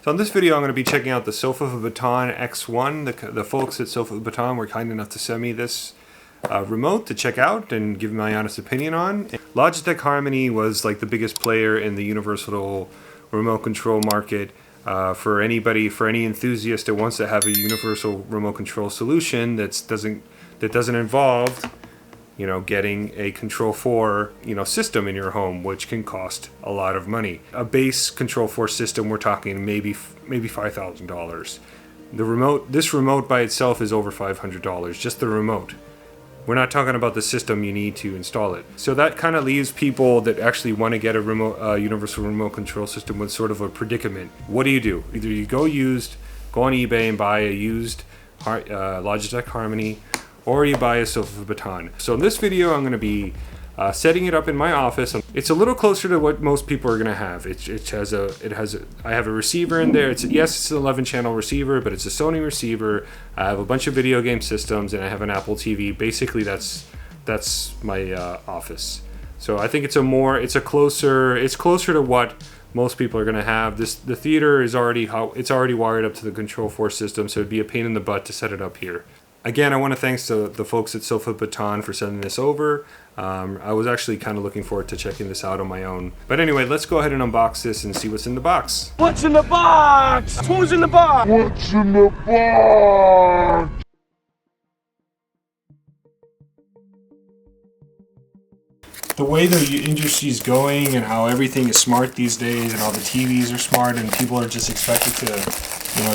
So in this video, I'm going to be checking out the Sofabaton X1. The folks at Sofabaton were kind enough to send me this remote to check out and give my honest opinion on. Logitech Harmony was like the biggest player in the universal remote control market. For any enthusiast that wants to have a universal remote control solution that doesn't involve, getting a Control4, system in your home, which can cost a lot of money. A base Control4 system, we're talking maybe $5,000. This remote by itself is over $500, just the remote. We're not talking about the system you need to install it. So that kind of leaves people that actually want to get a universal remote control system with sort of a predicament. What do? Either you go on eBay and buy a used Logitech Harmony, or you buy a Sofabaton. So in this video, I'm going to be setting it up in my office. It's a little closer to what most people are going to have. I have a receiver in there. It's an 11-channel receiver, but it's a Sony receiver. I have a bunch of video game systems, and I have an Apple TV. Basically, that's my office. So I think it's closer to what most people are going to have. The theater is already wired up to the Control4 system, so it'd be a pain in the butt to set it up here. Again, I want to thanks to the folks at Sofabaton for sending this over. I was actually kind of looking forward to checking this out on my own. But anyway, let's go ahead and unbox this and see what's in the box. What's in the box? Who's in the box? What's in the box? The way the industry is going and how everything is smart these days and all the TVs are smart and people are just expected to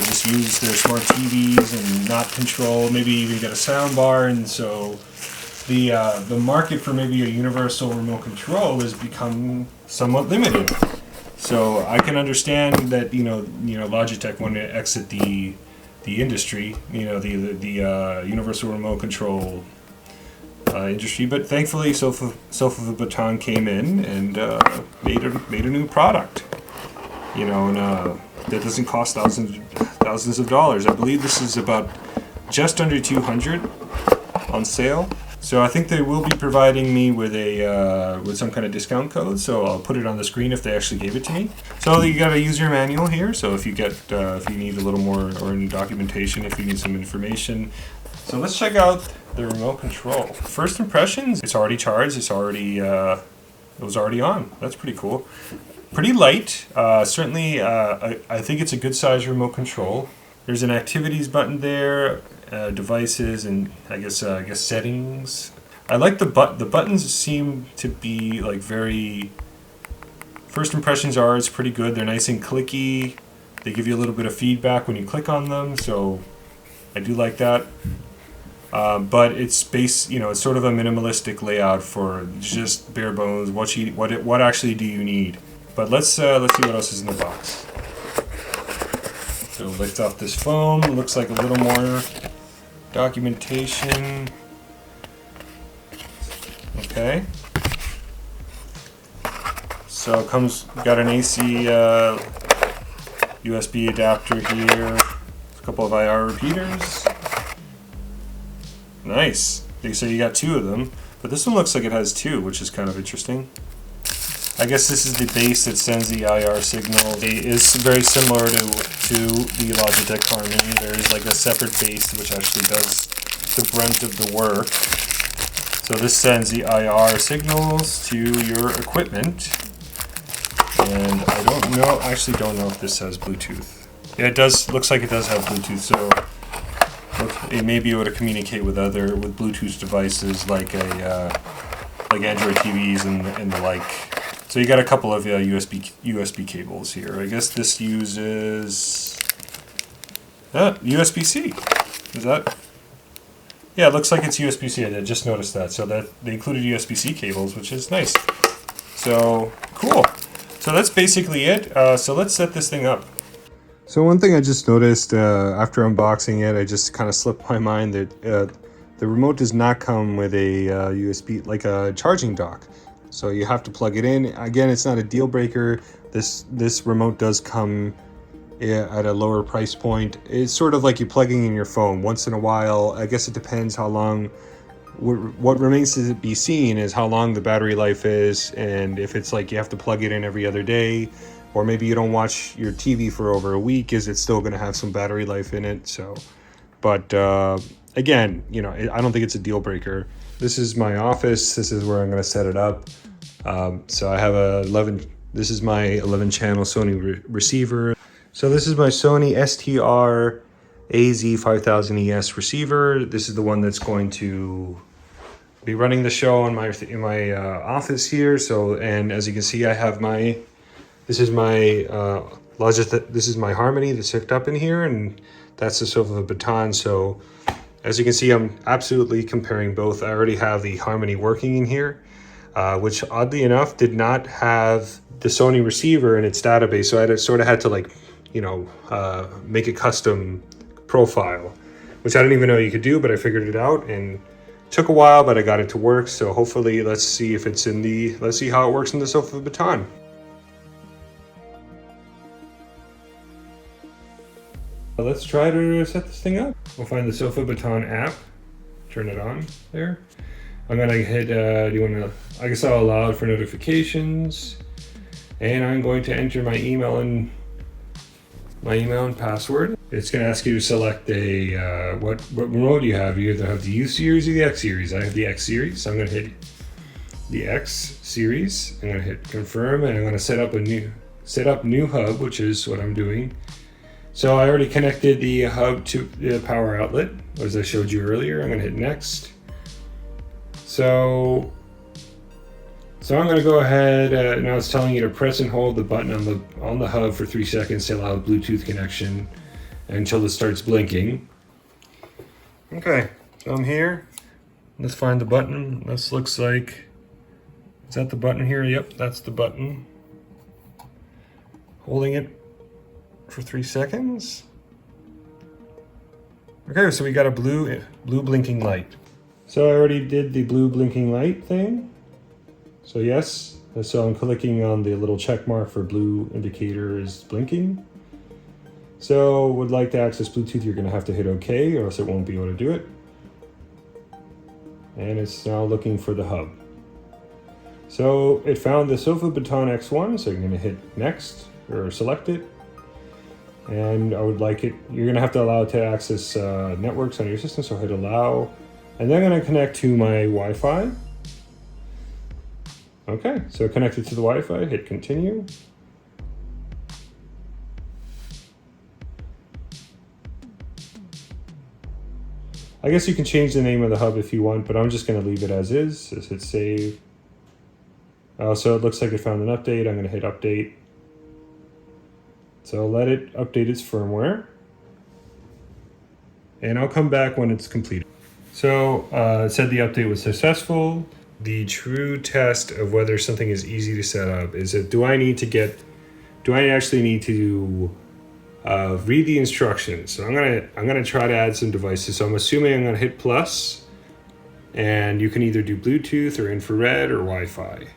just use their smart TVs and not control, maybe even get a sound bar, and so the market for maybe a universal remote control has become somewhat limited. So I can understand that Logitech wanted to exit the industry, the universal remote control industry, but thankfully Sofabaton came in and made a new product, that doesn't cost thousands of dollars. I believe this is about just under $200 on sale. So I think they will be providing me with some kind of discount code. So I'll put it on the screen if they actually gave it to me. So you got a user manual here. So if you need a little more or any documentation, if you need some information. So let's check out the remote control. First impressions: it's already charged. It was already on. That's pretty cool. Pretty light. Certainly, I think it's a good size remote control. There's an activities button there, devices, and I guess settings. I like the buttons seem to be like very. First impressions are it's pretty good. They're nice and clicky. They give you a little bit of feedback when you click on them, so I do like that. But it's it's sort of a minimalistic layout for just bare bones. What actually do you need? But let's see what else is in the box. So lift off this foam. Looks like a little more documentation. Okay. So got an AC USB adapter here. A couple of IR repeaters. Nice. They say you got two of them, but this one looks like it has two, which is kind of interesting. I guess this is the base that sends the IR signal. It is very similar to the Logitech Harmony. There is like a separate base which actually does the brunt of the work. So this sends the IR signals to your equipment. And I actually don't know if this has Bluetooth. Yeah, it does. Looks like it does have Bluetooth. So it may be able to communicate with Bluetooth devices like Android TVs and the like. So you got a couple of USB cables here. I guess this uses USB-C. Is that? Yeah, it looks like it's USB-C. I just noticed that. So that they included USB-C cables, which is nice. So cool. So that's basically it. So let's set this thing up. So one thing I just noticed after unboxing it, I just kind of slipped my mind that the remote does not come with a USB, like a charging dock. So you have to plug it in. Again, it's not a deal breaker. This remote does come at a lower price point. It's sort of like you're plugging in your phone once in a while. I guess it depends how long. What remains to be seen is how long the battery life is, and if it's like you have to plug it in every other day, or maybe you don't watch your TV for over a week, is it still going to have some battery life in it? So, but again, you know, I don't think it's a deal breaker. This is my office. This is where I'm going to set it up. So I have this is my 11 channel Sony receiver. So this is my Sony STR AZ5000ES receiver. This is the one that's going to be running the show in my office here. So, and as you can see, I have this is my Logitech, this is my Harmony that's hooked up in here, and that's the Sofabaton. So as you can see, I'm absolutely comparing both. I already have the Harmony working in here, which oddly enough did not have the Sony receiver in its database. So I sort of had to, like, you know, make a custom profile, which I didn't even know you could do, but I figured it out, and took a while, but I got it to work. So hopefully, let's see if it's let's see how it works in the Sofabaton. Let's try to set this thing up. We'll find the Sofabaton app, turn it on there. I'm gonna hit, I guess I'll allow it for notifications, and I'm going to enter my email and password. It's gonna ask you to select a, what remote you have. You either have the U series or the X series. I have the X series, so I'm gonna hit the X series. I'm gonna hit confirm, and I'm gonna set up new hub, which is what I'm doing. So I already connected the hub to the power outlet, as I showed you earlier. I'm gonna hit next. So I'm gonna go ahead, now it's telling you to press and hold the button on the hub for 3 seconds to allow Bluetooth connection until it starts blinking. Okay, so I'm here. Let's find the button. This looks like, is that the button here? Yep, that's the button. Holding it for 3 seconds. Okay, so we got a blue blinking light. So I already did the blue blinking light thing. So yes, so I'm clicking on the little check mark for blue indicator is blinking. So would like to access Bluetooth, you're gonna have to hit OK, or else it won't be able to do it. And it's now looking for the hub. So it found the Sofabaton X1, so you're gonna hit next, or select it. And I would like it, you're gonna have to allow it to access networks on your system, so hit allow. And then I'm gonna connect to my Wi-Fi. Okay, so connected to the Wi-Fi, hit continue. I guess you can change the name of the hub if you want, but I'm just gonna leave it as is. Just hit save. So it looks like it found an update. I'm gonna hit update. So let it update its firmware. And I'll come back when it's completed. So it said the update was successful. The true test of whether something is easy to set up is that do I actually need to read the instructions? So I'm gonna try to add some devices. So I'm assuming I'm gonna hit plus, and you can either do Bluetooth or infrared or Wi-Fi.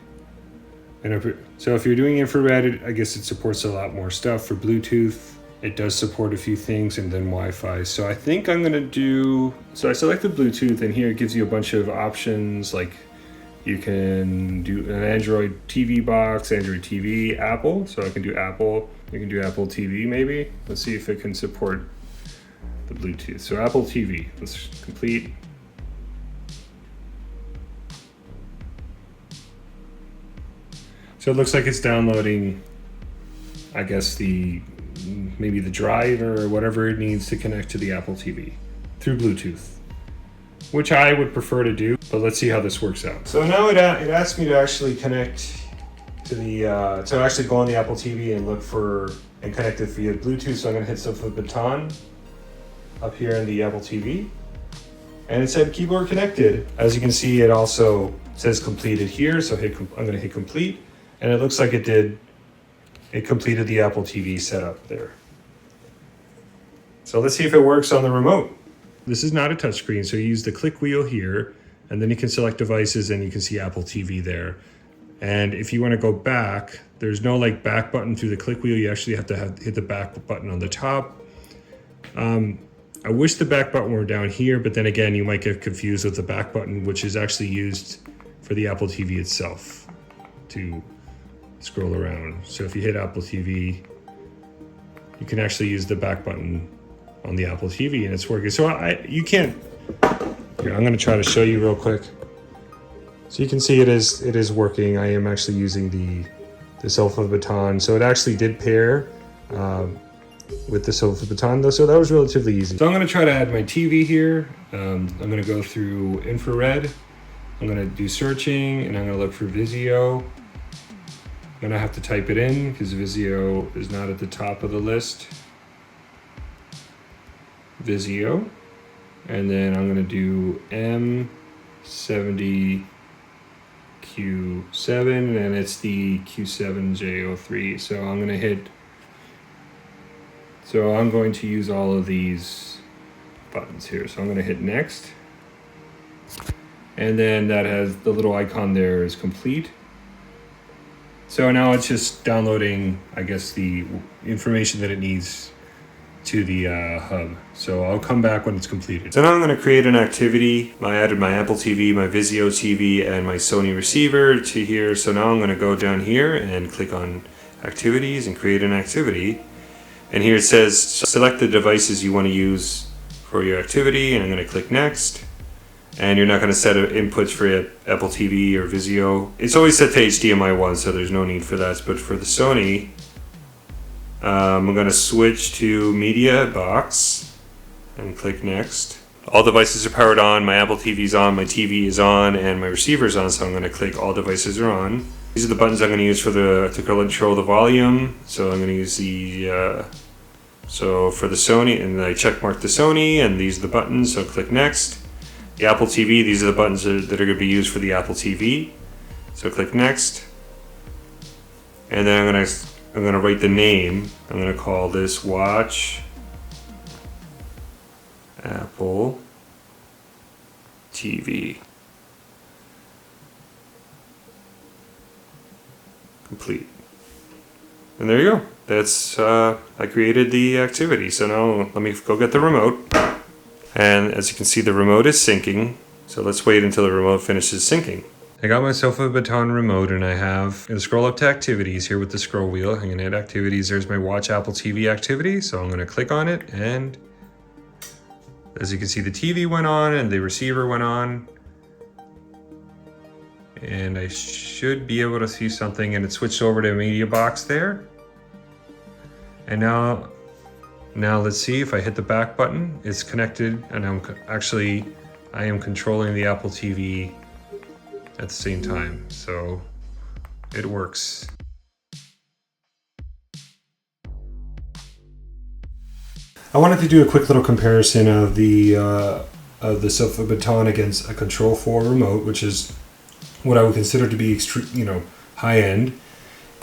And so if you're doing infrared, I guess it supports a lot more stuff. For Bluetooth, it does support a few things, and then Wi-Fi. So I think I'm gonna do, so I selected Bluetooth, and here it gives you a bunch of options, like you can do an Android TV box, Android TV, Apple. So I can do Apple, you can do Apple TV maybe. Let's see if it can support the Bluetooth. So Apple TV, let's complete. So it looks like it's downloading, I guess maybe the drive or whatever it needs to connect to the Apple TV through Bluetooth, which I would prefer to do, but let's see how this works out. So now it asked me to actually connect to to actually go on the Apple TV and look for and connect it via Bluetooth. So I'm gonna hit Sofabaton up here in the Apple TV, and it said keyboard connected. As you can see, it also says completed here. So I'm gonna hit complete. And it looks like it completed the Apple TV setup there. So let's see if it works on the remote. This is not a touchscreen, so you use the click wheel here, and then you can select devices, and you can see Apple TV there. And if you want to go back, there's no like back button through the click wheel. You actually have to hit the back button on the top. I wish the back button were down here, but then again, you might get confused with the back button, which is actually used for the Apple TV itself to scroll around. So if you hit Apple TV, you can actually use the back button on the Apple TV and it's working. So you can't, here, I'm gonna try to show you real quick. So you can see it is working. I am actually using the Sofabaton. So it actually did pair with the Sofabaton though, so that was relatively easy. So I'm gonna try to add my TV here. I'm gonna go through infrared. I'm gonna do searching and I'm gonna look for Vizio. I'm gonna have to type it in because Vizio is not at the top of the list. Vizio. And then I'm gonna do M70Q7 and it's the Q7J03. So I'm going to use all of these buttons here. So I'm gonna hit next. And then that has the little icon there is complete. So now it's just downloading, I guess, the information that it needs to the hub. So I'll come back when it's completed. So now I'm going to create an activity. I added my Apple TV, my Vizio TV, and my Sony receiver to here. So now I'm going to go down here and click on activities and create an activity. And here it says select the devices you want to use for your activity, and I'm going to click next. And you're not going to set inputs for Apple TV or Vizio. It's always set to HDMI 1, so there's no need for that. But for the Sony, I'm going to switch to Media Box and click Next. All devices are powered on. My Apple TV is on, my TV is on, and my receiver is on. So I'm going to click All Devices are on. These are the buttons I'm going to use to control the volume. So I'm going to use the so for the Sony, and I check mark the Sony, and these are the buttons. So click Next. The Apple TV, these are the buttons that are going to be used for the Apple TV. So click Next. And then I'm going to write the name. I'm going to call this Watch Apple TV. Complete. And there you go. That's I created the activity. So now let me go get the remote. And as you can see, the remote is syncing. So let's wait until the remote finishes syncing. I got my Sofabaton remote and I'm gonna scroll up to activities here with the scroll wheel. I'm gonna hit activities. There's my Watch Apple TV activity. So I'm gonna click on it, and as you can see, the TV went on and the receiver went on. And I should be able to see something, and it switched over to a media box there. And now let's see if I hit the back button, it's connected, and I am controlling the Apple TV at the same time, so it works. I wanted to do a quick little comparison of the Sofabaton against a Control4 remote, which is what I would consider to be high end.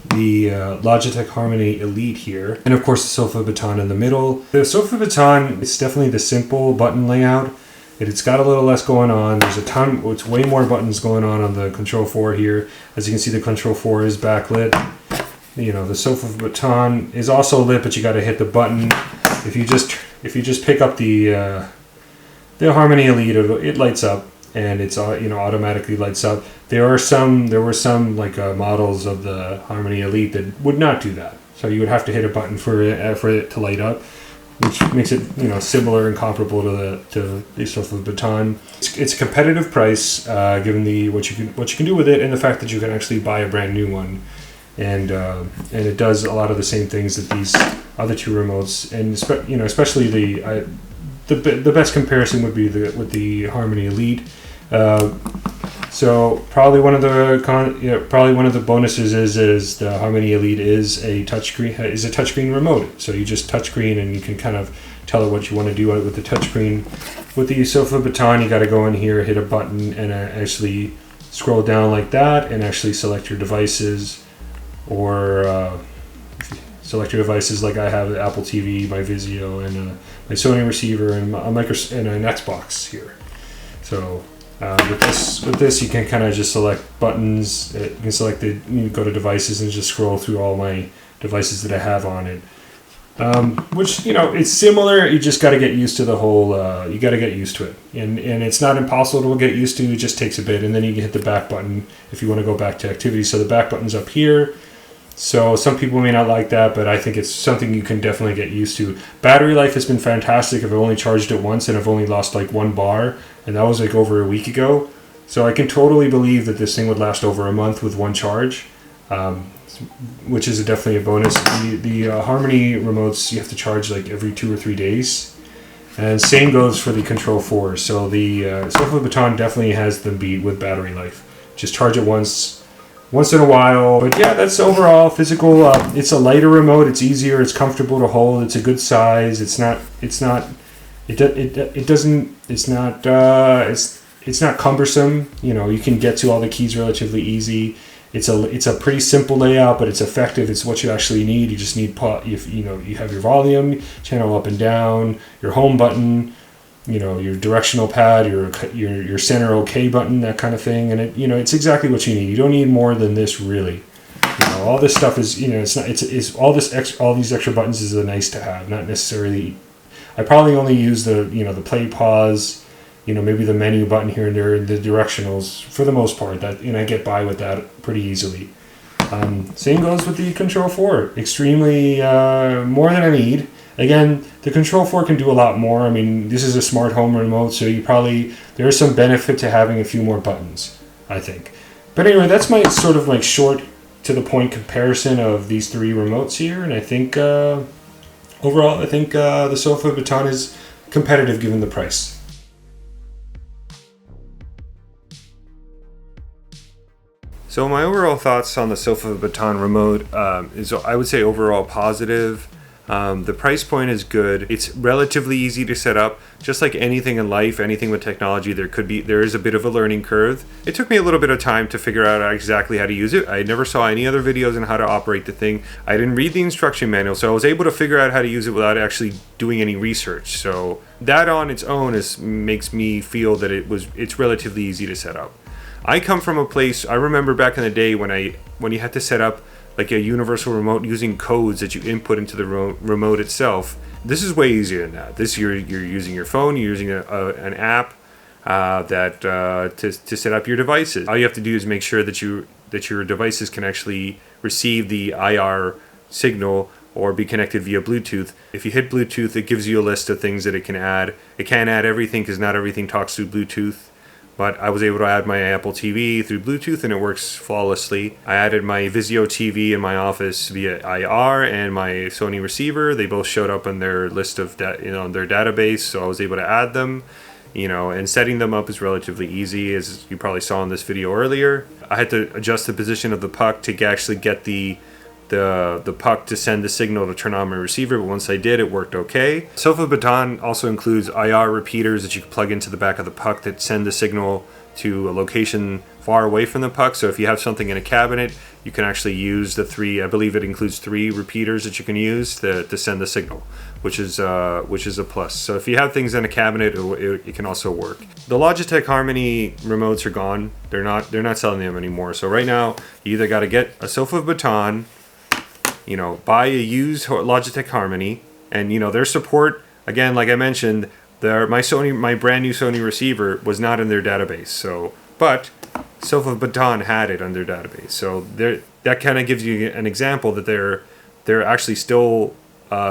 The Logitech Harmony Elite here, and of course the Sofabaton in the middle. The Sofabaton is definitely the simple button layout. It's got a little less going on. There's it's way more buttons going on the Control4 here. As you can see, the Control4 is backlit. The Sofabaton is also lit, but you got to hit the button. If you just pick up the Harmony Elite, it lights up. And it's automatically lights up. There were some models of the Harmony Elite that would not do that. So you would have to hit a button for it to light up, which makes it similar and comparable to the Sofabaton. It's a competitive price given what you can do with it, and the fact that you can actually buy a brand new one, and it does a lot of the same things that these other two remotes, and especially the best comparison would be with the Harmony Elite. So probably one of the bonuses is the Harmony Elite is a touchscreen remote. So you just touchscreen and you can kind of tell it what you want to do with the touchscreen. With the Sofabaton, you got to go in here, hit a button, and actually scroll down like that, and actually select your devices, or select your devices like I have the Apple TV, my Vizio, and my Sony receiver, and an Xbox here. So with this you can kind of just select buttons. You can select go to devices and just scroll through all my devices that I have on it. Which it's similar. You just got to get used to the whole. You got to get used to it, and it's not impossible to get used to. It just takes a bit, and then you can hit the back button if you want to go back to activities. So the back button's up here. So some people may not like that, but I think it's something you can definitely get used to. Battery life has been fantastic. I've only charged it once and I've only lost like 1 bar, and that was like over a week ago. So I can totally believe that this thing would last over a month with 1 charge, which is definitely a bonus. The Harmony remotes you have to charge like every 2 or 3 days. And same goes for the Control4. So the Sofabaton definitely has them beat with battery life. Just charge it once in a while. But yeah, that's overall physical. It's a lighter remote. It's easier. It's comfortable to hold. It's a good size. It's not cumbersome. You know, you can get to all the keys relatively easy. It's a pretty simple layout, but it's effective. It's what you actually need. You just need you have your volume channel up and down, your home button, you know, your directional pad, your center OK button, that kind of thing, and it's exactly what you need. You don't need more than this, really. You know, all this stuff is, it's all these extra buttons is a nice to have, not necessarily. I probably only use the play, pause, maybe the menu button here and there, the directionals for the most part. That I get by with that pretty easily. Same goes with the Control4. Extremely more than I need. Again, the Control4 can do a lot more. I mean, this is a smart home remote, so there is some benefit to having a few more buttons, I think. But anyway, that's my sort of like short to the point comparison of these 3 remotes here, and I think overall, the Sofabaton is competitive given the price. So my overall thoughts on the Sofabaton remote is, I would say, overall positive. The price point is good. It's relatively easy to set up. Just like anything in life, anything with technology, there is a bit of a learning curve. It took me a little bit of time to figure out exactly how to use it. I never saw any other videos on how to operate the thing. I didn't read the instruction manual, so I was able to figure out how to use it without actually doing any research. So that on its own makes me feel that it's relatively easy to set up. I come from a place, I remember back in the day when you had to set up like a universal remote using codes that you input into the remote itself. This is way easier than that. You're using your phone, you're using an app to set up your devices. All you have to do is make sure that your devices can actually receive the IR signal or be connected via Bluetooth. If you hit Bluetooth, it gives you a list of things that it can add. It can't add everything because not everything talks through Bluetooth. But I was able to add my Apple TV through Bluetooth and it works flawlessly. I added my Vizio TV in my office via IR and my Sony receiver. They both showed up on their list of their database, so I was able to add them. And setting them up is relatively easy, as you probably saw in this video earlier. I had to adjust the position of the puck to actually get the puck to send the signal to turn on my receiver, but once I did, it worked okay. Sofabaton also includes IR repeaters that you can plug into the back of the puck that send the signal to a location far away from the puck. So if you have something in a cabinet, you can actually use the 3, I believe it includes 3 repeaters that you can use to send the signal, which is a plus. So if you have things in a cabinet, it can also work. The Logitech Harmony remotes are gone. They're not selling them anymore. So right now, you either got to get a Sofabaton, buy a used Logitech Harmony, and their support, again, like I mentioned, my brand new Sony receiver was not in their database. But Sofabaton had it on their database. So that kind of gives you an example that they're actually still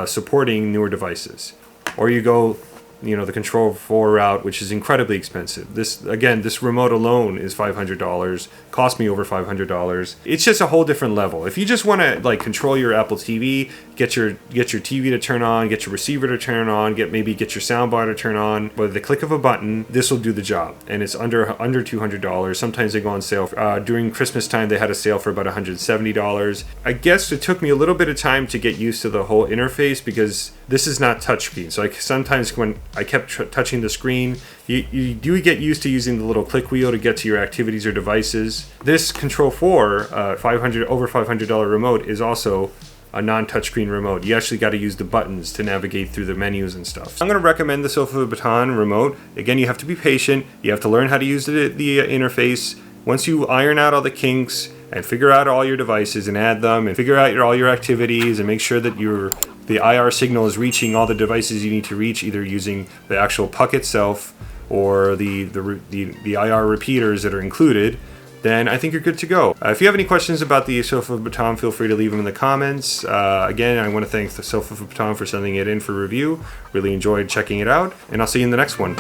supporting newer devices. Or you go, the Control4 route, which is incredibly expensive. This remote alone is $500. Cost me over $500. It's just a whole different level. If you just want to control your Apple TV, get your TV to turn on, get your receiver to turn on, get your soundbar to turn on, with the click of a button, this will do the job. And it's under $200. Sometimes they go on sale. During Christmas time, they had a sale for about $170. I guess it took me a little bit of time to get used to the whole interface because this is not touchscreen. So sometimes when I kept touching the screen, you do get used to using the little click wheel to get to your activities or devices. This Control4 over $500 remote is also a non-touchscreen remote. You actually got to use the buttons to navigate through the menus and stuff. I'm going to recommend the Sofabaton remote. Again, you have to be patient. You have to learn how to use the interface. Once you iron out all the kinks and figure out all your devices and add them and figure out all your activities and make sure that the IR signal is reaching all the devices you need to reach, either using the actual puck itself or the IR repeaters that are included, then I think you're good to go. If you have any questions about the Sofabaton, feel free to leave them in the comments. Again, I want to thank the Sofabaton for sending it in for review. Really enjoyed checking it out, and I'll see you in the next one.